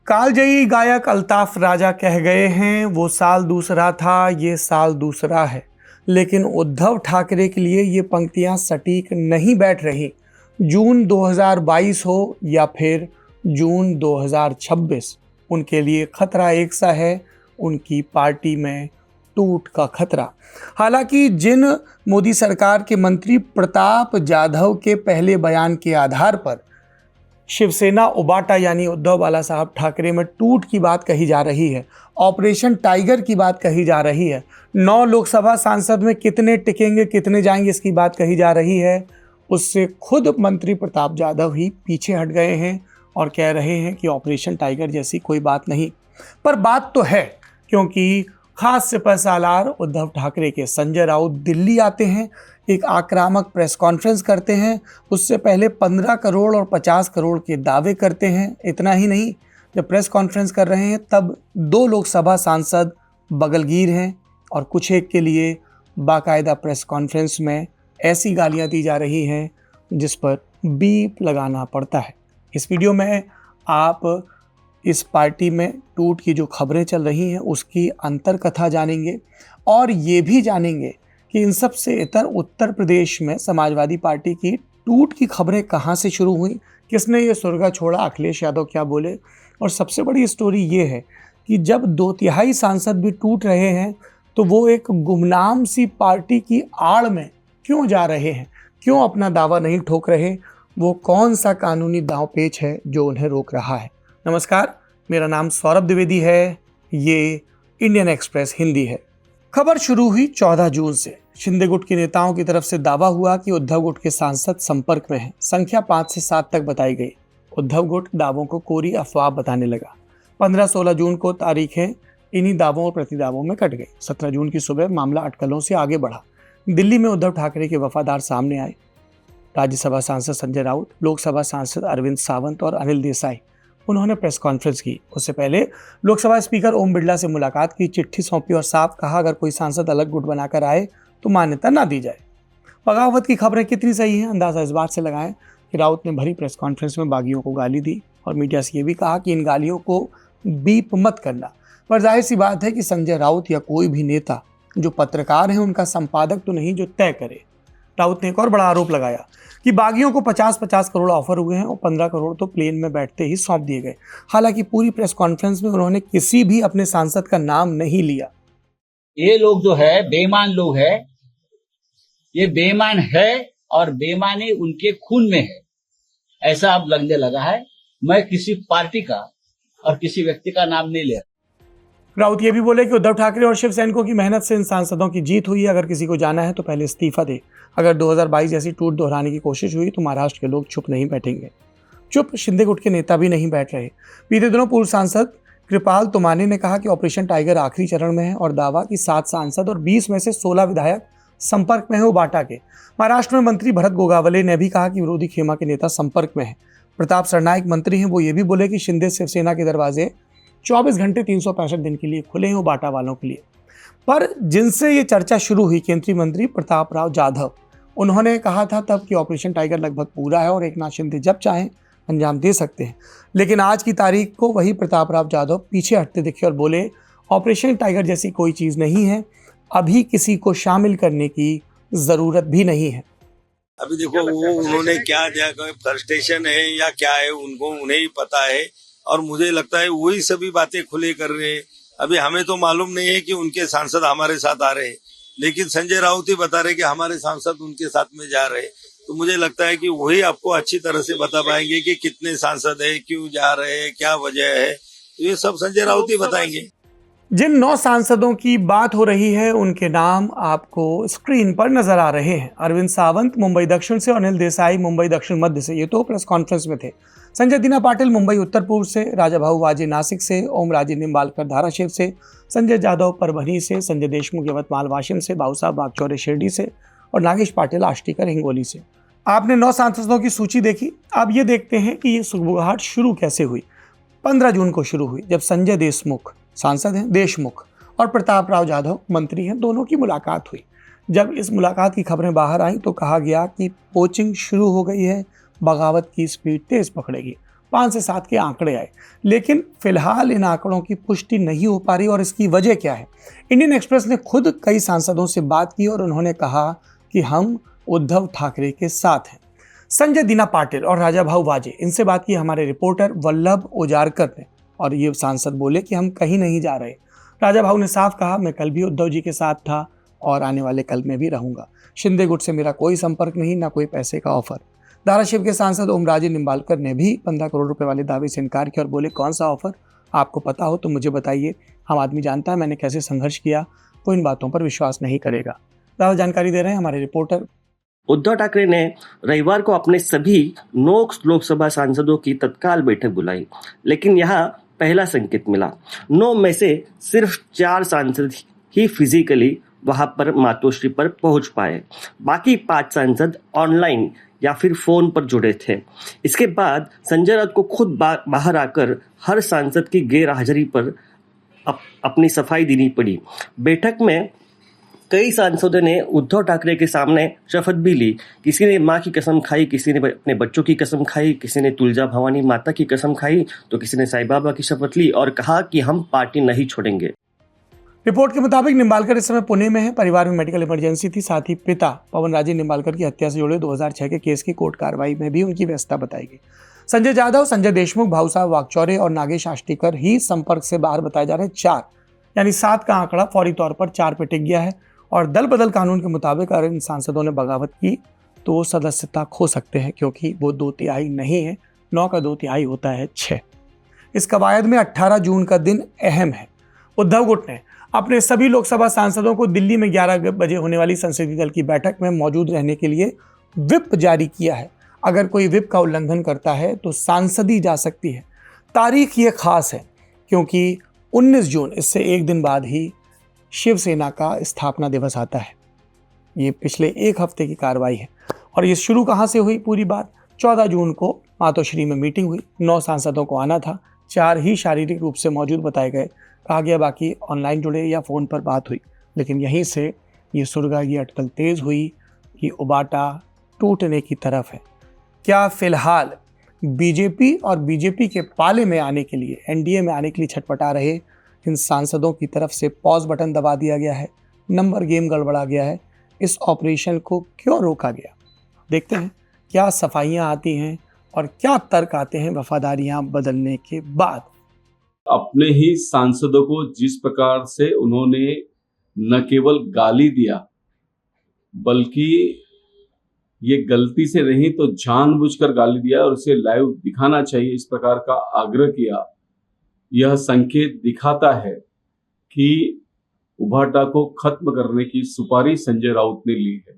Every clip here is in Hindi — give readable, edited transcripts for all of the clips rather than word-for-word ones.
कालजयी गायक अल्ताफ राजा कह गए हैं, वो साल दूसरा था, ये साल दूसरा है। लेकिन उद्धव ठाकरे के लिए ये पंक्तियां सटीक नहीं बैठ रही। जून 2022 हो या फिर जून 2026, उनके लिए खतरा एक सा है, उनकी पार्टी में टूट का खतरा। हालांकि जिन मोदी सरकार के मंत्री प्रताप जाधव के पहले बयान के आधार पर शिवसेना उबाटा यानी उद्धव बाला साहब ठाकरे में टूट की बात कही जा रही है, ऑपरेशन टाइगर की बात कही जा रही है, 9 लोकसभा सांसद में कितने टिकेंगे कितने जाएंगे इसकी बात कही जा रही है, उससे खुद मंत्री प्रताप जाधव ही पीछे हट गए हैं और कह रहे हैं कि ऑपरेशन टाइगर जैसी कोई बात नहीं। पर बात तो है, क्योंकि खास सिपहसालार उद्धव ठाकरे के संजय राउत दिल्ली आते हैं, एक आक्रामक प्रेस कॉन्फ्रेंस करते हैं, उससे पहले 15 करोड़ और 50 करोड़ के दावे करते हैं। इतना ही नहीं, जब प्रेस कॉन्फ्रेंस कर रहे हैं तब 2 लोकसभा सांसद बगलगीर हैं और कुछ एक के लिए बाकायदा प्रेस कॉन्फ्रेंस में ऐसी गालियां दी जा रही हैं जिस पर बीप लगाना पड़ता है। इस वीडियो में आप इस पार्टी में टूट की जो खबरें चल रही हैं उसकी अंतर कथा जानेंगे और ये भी जानेंगे कि इन सब से इतर उत्तर प्रदेश में समाजवादी पार्टी की टूट की खबरें कहाँ से शुरू हुई, किसने ये सुरगा छोड़ा, अखिलेश यादव क्या बोले, और सबसे बड़ी स्टोरी ये है कि जब 2/3 सांसद भी टूट रहे हैं तो वो एक गुमनाम सी पार्टी की आड़ में क्यों जा रहे हैं, क्यों अपना दावा नहीं ठोक रहे, वो कौन सा कानूनी दांव पेच है जो उन्हें रोक रहा है। नमस्कार, मेरा नाम सौरभ द्विवेदी है, ये इंडियन एक्सप्रेस हिंदी है। खबर शुरू हुई 14 जून से। शिंदे गुट के नेताओं की तरफ से दावा हुआ कि उद्धव गुट के सांसद संपर्क में हैं। संख्या 5 से 7 तक बताई गई। उद्धव गुट दावों को कोरी अफवाह बताने लगा। 15-16 जून को तारीखें इन्हीं दावों और प्रतिदावों में कट गई। 17 जून की सुबह मामला अटकलों से आगे बढ़ा। दिल्ली में उद्धव ठाकरे के वफादार सामने आए। राज्यसभा सांसद संजय राउत, लोकसभा सांसद अरविंद सावंत और अनिल देसाई, उन्होंने प्रेस कॉन्फ्रेंस की। उससे पहले लोकसभा स्पीकर ओम बिरला से मुलाकात की, चिट्ठी सौंपी और साफ कहा अगर कोई सांसद अलग गुट बनाकर आए तो मान्यता ना दी जाए। बगावत की खबरें कितनी सही हैं, अंदाजा इस बात से लगाएं कि राउत ने भरी प्रेस कॉन्फ्रेंस में बागियों को गाली दी और मीडिया से ये भी कहा कि इन गालियों को बीप मत करना। पर जाहिर सी बात है कि संजय राउत या कोई भी नेता जो पत्रकार हैं उनका संपादक तो नहीं जो तय करे। राउत ने एक और बड़ा आरोप लगाया कि बागियों को 50-50 करोड़ ऑफर हुए हैं और 15 करोड़ तो प्लेन में बैठते ही सौंप दिए गए। हालांकि पूरी प्रेस कॉन्फ्रेंस में उन्होंने किसी भी अपने सांसद का नाम नहीं लिया। ये लोग जो है बेईमान लोग है, ये बेईमान है और बेईमानी उनके खून में है, ऐसा अब लगने लगा है। मैं किसी पार्टी का और किसी व्यक्ति का नाम नहीं ले रहा। राउत ये भी बोले कि उद्धव ठाकरे और शिव सैनिकों की मेहनत से इन सांसदों की जीत हुई है। अगर किसी को जाना है तो पहले इस्तीफा दे। अगर 2022 जैसी टूट दोहराने की कोशिश हुई तो महाराष्ट्र के लोग चुप नहीं बैठेंगे। चुप शिंदे गुट के नेता भी नहीं बैठ रहे। बीते दिनों पूर्व सांसद कृपाल तुमाने ने कहा कि ऑपरेशन टाइगर आखिरी चरण में है और दावा कि 7 सांसद और 20 में से 16 विधायक संपर्क में है उबाटा के। महाराष्ट्र में मंत्री भरत गोगावले ने भी कहा कि विरोधी खेमा के नेता संपर्क में है। प्रताप सरनाइक मंत्री हैं, वो ये भी बोले कि शिंदे शिवसेना के दरवाजे 24 घंटे 365 दिन के लिए खुले हैं उबाटा वालों के लिए। पर जिनसे ये चर्चा शुरू हुई, केंद्रीय मंत्री प्रताप राव जाधव, उन्होंने कहा था तब कि ऑपरेशन टाइगर लगभग पूरा है और एकनाथ शिंदे जब चाहें अंजाम दे सकते हैं। लेकिन आज की तारीख को वही प्रताप राव जाधव पीछे हटते दिखे और बोले ऑपरेशन टाइगर जैसी कोई चीज़ नहीं है, अभी किसी को शामिल करने की ज़रूरत भी नहीं है। अभी देखो वो उन्होंने क्या दिया, फ्रस्ट्रेशन है या क्या है, उन्हें ही पता है और मुझे लगता है वही सभी बातें खुले कर रहे हैं। अभी हमें तो मालूम नहीं है कि उनके सांसद हमारे साथ आ रहे हैं, लेकिन संजय राउत ही बता रहे कि हमारे सांसद उनके साथ में जा रहे हैं। तो मुझे लगता है कि वही आपको अच्छी तरह से बता पाएंगे कि कितने सांसद है, क्यों जा रहे हैं, क्या वजह है, तो ये सब संजय राउत ही बताएंगे। जिन 9 सांसदों की बात हो रही है उनके नाम आपको स्क्रीन पर नजर आ रहे हैं। अरविंद सावंत मुंबई दक्षिण से और अनिल देसाई मुंबई दक्षिण मध्य से, ये तो प्रेस कॉन्फ्रेंस में थे। संजय दीना पाटिल मुंबई उत्तर पूर्व से, राजा भाऊ वाजे नासिक से, ओम राजे निम्बालकर धाराशिव से, संजय जाधव परभनी से, संजय देशमुख यवतमाल वाशिम से, बाबू साहब बागचौरे शिरडी से और नागेश पाटिल आष्टीकर हिंगोली से। आपने 9 सांसदों की सूची देखी। अब ये देखते हैं कि ये सुगबुगाहट शुरू कैसे हुई। 15 जून को शुरू हुई जब संजय देशमुख सांसद हैं, देशमुख, और प्रताप राव जाधव मंत्री हैं, दोनों की मुलाकात हुई। जब इस मुलाकात की खबरें बाहर आई तो कहा गया कि पोचिंग शुरू हो गई है, बगावत की स्पीड तेज पकड़ेगी। 5 से 7 के आंकड़े आए, लेकिन फिलहाल इन आंकड़ों की पुष्टि नहीं हो पा रही। और इसकी वजह क्या है? इंडियन एक्सप्रेस ने खुद कई सांसदों से बात की और उन्होंने कहा कि हम उद्धव ठाकरे के साथ हैं। संजय दीना पाटिल और राजा भाऊ वाजे, इनसे बात की हमारे रिपोर्टर वल्लभ ओजारकर ने, और ये सांसद बोले कि हम कहीं नहीं जा रहे। राजा भाऊ ने साफ कहा, मैं कल भी उद्धव जी के साथ था और आने वाले कल में भी रहूंगा। शिंदे गुट से मेरा कोई संपर्क नहीं, ना कोई पैसे का ऑफर। धाराशिव के सांसद ओमराजे निंबालकर ने भी 15 करोड़ रुपए वाले दावे से इनकार किया और बोले, कौन सा ऑफर? आपको पता हो तो मुझे बताइए, हम आदमी जानता है मैंने कैसे संघर्ष किया, वो इन बातों पर विश्वास नहीं करेगा। ज्यादा जानकारी दे रहे हैं हमारे रिपोर्टर। उद्धव ठाकरे ने रविवार को अपने सभी 9 लोकसभा सांसदों की तत्काल बैठक बुलाई, लेकिन यहाँ पहला संकेत मिला। 9 में से सिर्फ 4 सांसद ही फिजिकली वहां पर मातोश्री पर पहुंच पाए। बाकी 5 सांसद ऑनलाइन या फिर फोन पर जुड़े थे। इसके बाद संजय राउत को खुद बाहर आकर हर सांसद की गैर हाजिरी पर अपनी सफाई देनी पड़ी। बैठक में कई सांसदों ने उद्धव ठाकरे के सामने शपथ भी ली। किसी ने मां की कसम खाई, किसी ने अपने बच्चों की कसम खाई, किसी ने तुलजा भवानी माता की कसम खाई, तो किसी ने साईं बाबा की शपथ ली और कहा कि हम पार्टी नहीं छोड़ेंगे। रिपोर्ट के मुताबिक निंबालकर इस समय पुणे में है। परिवार में मेडिकल इमरजेंसी थी। साथ ही पिता पवन राजे निंबालकर की हत्या से जुड़े 2006 के केस की कोर्ट कार्रवाई में भी उनकी व्यस्तता बताई गई। संजय जाधव, संजय देशमुख, भाऊ साहब वाकचौरे और नागेश आष्टीकर ही संपर्क से बाहर बताए जा रहे हैं। 4 यानी 7 का आंकड़ा फौरी तौर पर 4 पे टिक गया है। और दल बदल कानून के मुताबिक अगर इन सांसदों ने बगावत की तो वो सदस्यता खो सकते हैं, क्योंकि वो 2/3 नहीं है, 9 का 2/3 होता है 6। इस कवायद में 18 जून का दिन अहम है। उद्धव गुट ने अपने सभी लोकसभा सांसदों को दिल्ली में 11 बजे होने वाली संसदीय दल की बैठक में मौजूद रहने के लिए व्हिप जारी किया है। अगर कोई व्हिप का उल्लंघन करता है तो सांसदी जा सकती है। तारीख ये खास है क्योंकि 19 जून, इससे एक दिन बाद ही शिवसेना का स्थापना दिवस आता है। ये पिछले एक हफ्ते की कार्रवाई है। और ये शुरू कहाँ से हुई पूरी बात? 14 जून को मातोश्री में मीटिंग हुई। 9 सांसदों को आना था, 4 ही शारीरिक रूप से मौजूद बताए गए। कहा गया बाकी ऑनलाइन जुड़े या फ़ोन पर बात हुई। लेकिन यहीं से ये सुरगा की अटकल तेज़ हुई कि उबाटा टूटने की तरफ है। क्या फिलहाल बीजेपी और बीजेपी के पाले में आने के लिए, एनडीए में आने के लिए छटपटा रहे इन सांसदों की तरफ से पॉज बटन दबा दिया गया है? नंबर गेम गड़बड़ा गया है? इस ऑपरेशन को क्यों रोका गया? देखते हैं क्या सफाइयां आती हैं और क्या तर्क आते हैं वफादारियां बदलने के बाद। अपने ही सांसदों को जिस प्रकार से उन्होंने न केवल गाली दिया, बल्कि ये गलती से नहीं तो जानबूझकर गाली दिया और उसे लाइव दिखाना चाहिए, इस प्रकार का आग्रह किया, यह संकेत दिखाता है कि उबाटा को खत्म करने की सुपारी संजय राउत ने ली है।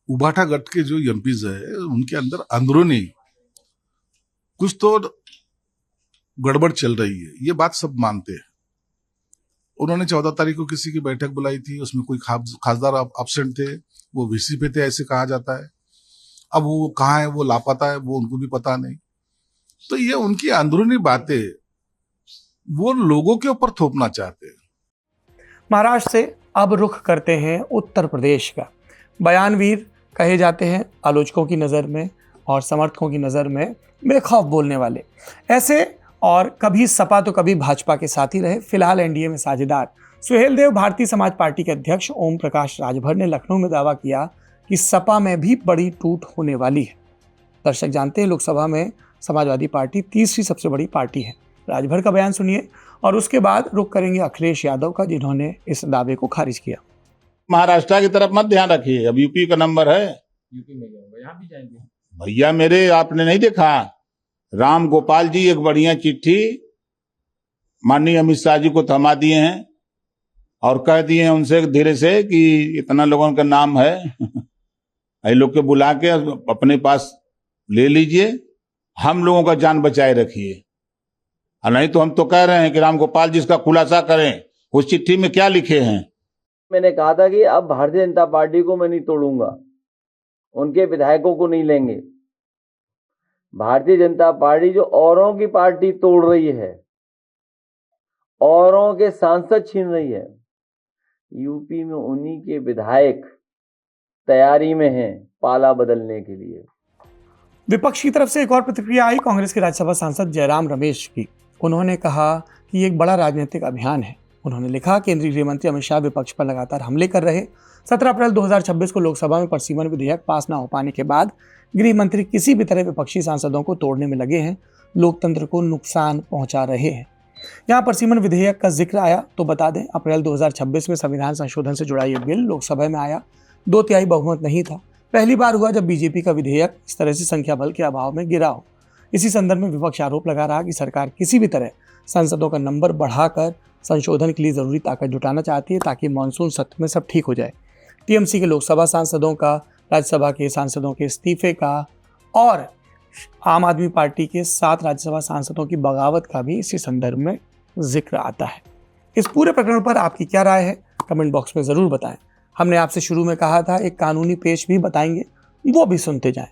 उबाटा गट के जो एमपीज है उनके अंदर अंदरूनी कुछ तो गड़बड़ चल रही है, ये बात सब मानते हैं। उन्होंने 14 तारीख को किसी की बैठक बुलाई थी, उसमें कोई खासदार एब्सेंट थे, वो वीसी पे थे ऐसे कहा जाता है। अब वो कहाँ है, वो लापता है, वो उनको भी पता नहीं। तो ये उनकी अंदरूनी बातें वो लोगों के ऊपर थोपना चाहते हैं। महाराष्ट्र से अब रुख करते हैं उत्तर प्रदेश का। बयानवीर कहे जाते हैं आलोचकों की नज़र में और समर्थकों की नज़र में बेखौफ बोलने वाले। ऐसे और कभी सपा तो कभी भाजपा के साथ ही रहे। फिलहाल एनडीए में साझेदार सुहेल देव भारतीय समाज पार्टी के अध्यक्ष ओम प्रकाश राजभर ने लखनऊ में दावा किया कि सपा में भी बड़ी टूट होने वाली है। दर्शक जानते हैं लोकसभा में समाजवादी पार्टी तीसरी सबसे बड़ी पार्टी है। राजभर का बयान सुनिए और उसके बाद रुख करेंगे अखिलेश यादव का, जिन्होंने इस दावे को खारिज किया। महाराष्ट्र की तरफ मत ध्यान रखिए, अब यूपी का नंबर है, यूपी में जाऊंगा, यहाँ भी जाएंगे भैया मेरे। आपने नहीं देखा, राम गोपाल जी एक बढ़िया चिट्ठी माननीय अमित शाह जी को थमा दिए हैं और कह दिए हैं उनसे धीरे से कि इतना लोगों का नाम है, ये लोग के बुला के अपने पास ले लीजिए, हम लोगों का जान बचाए रखिए। और नहीं तो हम तो कह रहे हैं कि राम गोपाल जी इसका खुलासा करें, उस चिट्ठी में क्या लिखे हैं। मैंने कहा था कि अब भारतीय जनता पार्टी को मैं नहीं तोड़ूंगा, उनके विधायकों को नहीं लेंगे। भारतीय जनता पार्टी जो औरों की पार्टी तोड़ रही है, औरों के सांसद छीन रही है, यूपी में उन्हीं के विधायक तैयारी में हैं पाला बदलने के लिए। विपक्ष की तरफ से एक और प्रतिक्रिया आई कांग्रेस के राज्यसभा सांसद जयराम रमेश की। उन्होंने कहा कि ये एक बड़ा राजनीतिक अभियान है। उन्होंने लिखा, केंद्रीय गृह मंत्री अमित शाह विपक्ष पर लगातार हमले कर रहे। 17 अप्रैल 2026 को लोकसभा में परसीमन विधेयक पास न हो पाने के बाद गृह मंत्री किसी भी तरह विपक्षी सांसदों को तोड़ने में लगे हैं, लोकतंत्र को नुकसान पहुंचा रहे हैं। यहाँ परसीमन विधेयक का जिक्र आया तो बता दें, अप्रैल 2026 में संविधान संशोधन से जुड़ा ये बिल लोकसभा में आया। 2/3 बहुमत नहीं था। पहली बार हुआ जब बीजेपी का विधेयक इस तरह से संख्या बल के अभाव में गिरा हो। इसी संदर्भ में विपक्ष आरोप लगा रहा कि सरकार किसी भी तरह सांसदों का नंबर बढ़ाकर संशोधन के लिए जरूरी ताकत जुटाना चाहती है ताकि मानसून सत्र में सब ठीक हो जाए। टीएमसी के लोकसभा सांसदों का, राज्यसभा के सांसदों के इस्तीफे का और आम आदमी पार्टी के 7 राज्यसभा सांसदों की बगावत का भी इसी संदर्भ में जिक्र आता है। इस पूरे प्रकरण पर आपकी क्या राय है, कमेंट बॉक्स में ज़रूर बताएं। हमने आपसे शुरू में कहा था एक कानूनी पेश भी बताएंगे, वो भी सुनते जाएं।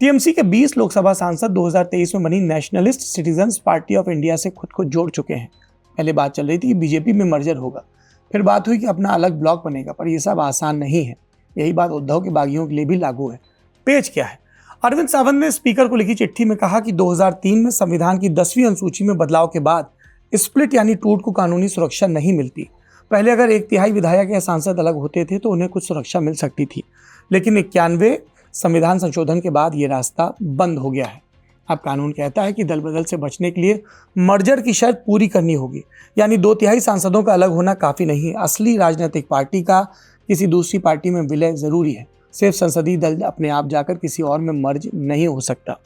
टीएमसी के 20 लोकसभा सांसद 2023 में बनी nationalist citizens party of India से खुद को जोड़ चुके हैं। पहले बात चल रही थी कि बीजेपी में मर्जर होगा, फिर बात हुई कि अपना अलग ब्लॉक बनेगा, पर यह सब आसान नहीं है। यही बात उद्धव के बागियों के लिए भी लागू है। पेज क्या है? अरविंद सावंत ने स्पीकर को लिखी चिट्ठी में कहा कि 2003 में संविधान की 10वीं अनुसूची में बदलाव के बाद स्प्लिट यानी टूट को कानूनी सुरक्षा नहीं मिलती। पहले अगर 1/3 विधायक या सांसद अलग होते थे तो उन्हें कुछ सुरक्षा मिल सकती थी, लेकिन 91 संविधान संशोधन के बाद ये रास्ता बंद हो गया है। अब कानून कहता है कि दल बदल से बचने के लिए मर्जर की शर्त पूरी करनी होगी, यानी 2/3 सांसदों का अलग होना काफ़ी नहीं है। असली राजनीतिक पार्टी का किसी दूसरी पार्टी में विलय जरूरी है। सिर्फ संसदीय दल अपने आप जाकर किसी और में मर्ज नहीं हो सकता।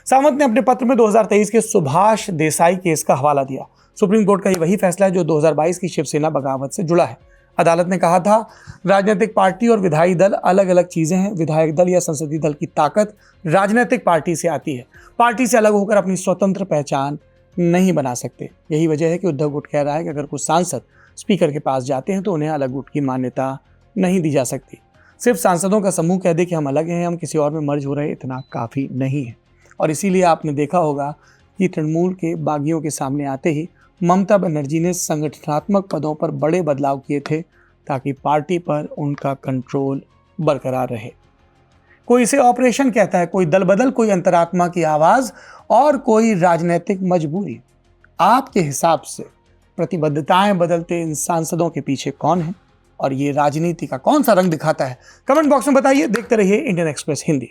सावंत ने अपने पत्र में 2023 के सुभाष देसाई केस का हवाला दिया। सुप्रीम कोर्ट का ये वही फैसला है जो 2022 की शिवसेना बगावत से जुड़ा है। अदालत ने कहा था राजनीतिक पार्टी और विधायी दल अलग अलग चीजें हैं। विधायक दल या संसदीय दल की ताकत राजनीतिक पार्टी से आती है। पार्टी से अलग होकर अपनी स्वतंत्र पहचान नहीं बना सकते। यही वजह है कि उद्धव गुट कह रहा है कि अगर कुछ सांसद स्पीकर के पास जाते हैं तो उन्हें अलग गुट की मान्यता नहीं दी जा सकती। सिर्फ सांसदों का समूह कह दे कि हम अलग हैं, हम किसी और में मर्ज हो रहे, इतना काफ़ी नहीं है। और इसीलिए आपने देखा होगा कि तृणमूल के बागियों के सामने आते ही ममता बनर्जी ने संगठनात्मक पदों पर बड़े बदलाव किए थे ताकि पार्टी पर उनका कंट्रोल बरकरार रहे। कोई इसे ऑपरेशन कहता है, कोई दल बदल, कोई अंतरात्मा की आवाज़ और कोई राजनीतिक मजबूरी। आपके हिसाब से प्रतिबद्धताएं बदलते इन सांसदों के पीछे कौन है और ये राजनीति का कौन सा रंग दिखाता है? कमेंट बॉक्स में बताइए। देखते रहिए इंडियन एक्सप्रेस हिंदी।